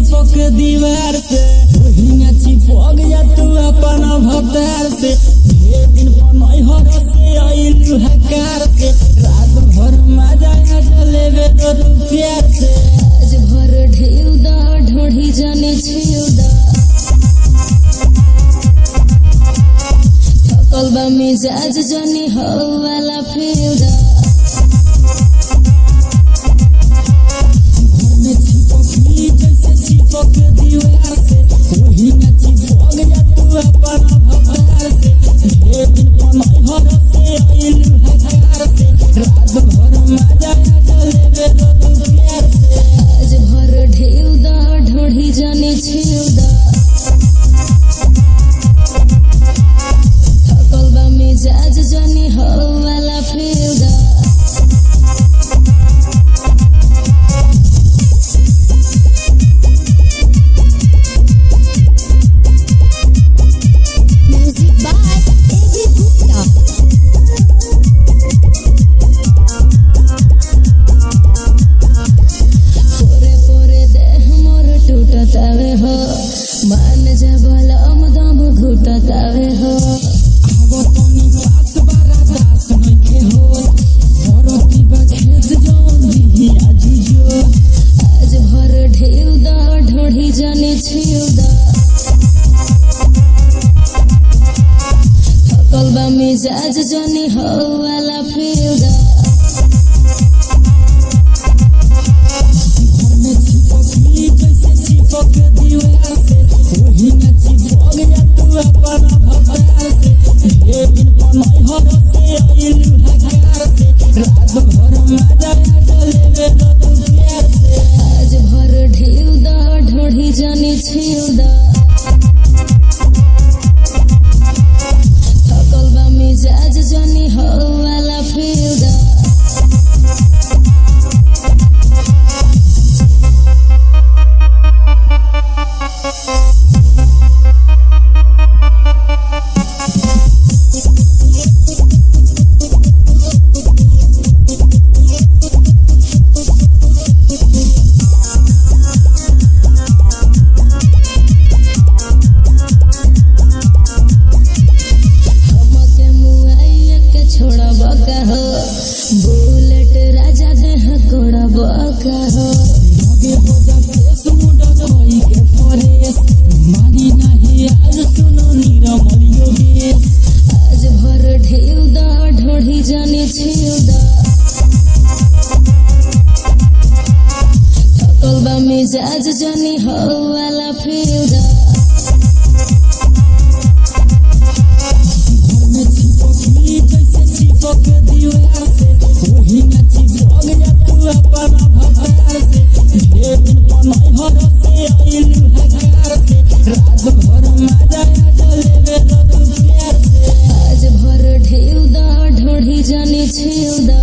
चिपक दीवार से वही चिपक जा तू अपन भतार से ढेर दिन पनई हर से आइलू हकार से रात भर मजा लेवे तो प्यार से आज भर ढेउ दा ढोढ़ी जाने छिउ दा थकल बा मिजाज जाने हो वाला फिउ दा चिपक दीवार से वही चिपक जा तू अपन भतार से ढेर दिन पनई हर से आइलू हकार से रात भर मजा लेवे तो प्यार से आज भर ढेउ दा ढोढ़ी जाने छिउ दा थकल बा मिजाज जाने हो वाला फिउ दा मान जबल दम घुटतावे हो आवो तनी पास बारा दास नइखे हो भरती बा खेत जौन दिही आजुजो आज भर ढेउ दा ढोढ़ी जाने छिउ दा थकल बा मिजाज जाने हो वाला फिउ दा चिपक दीवार से वही चिपक जा तू अपन भतार से ढेर दिन पनई हर से आइलू हकार से रात भर मजा लेवे तो प्यार से आज भर ढेउ दा ढोढ़ी जाने छिउ दा थकल बा मिजाज जाने हो वाला फिउ दा बुलेट राजा देह गोड़ा बका हो लगे हो जा फेस मुंडा कोई के फरेस मारी नहीं आज सुनो निरमल योगेश आज भर ढेउ दा ढोढ़ी जाने छिउ दा थकल बा मिजाज जाने हो वाला फिउ दा चिपक दीवार से वही चिपक जा तू अपन भतार से ढेर दिन पनई हर से आइलू हकार से रात भर मजा लेवे तो प्यार से आज भर ढेउ दा ढोढ़ी जाने छिउ दा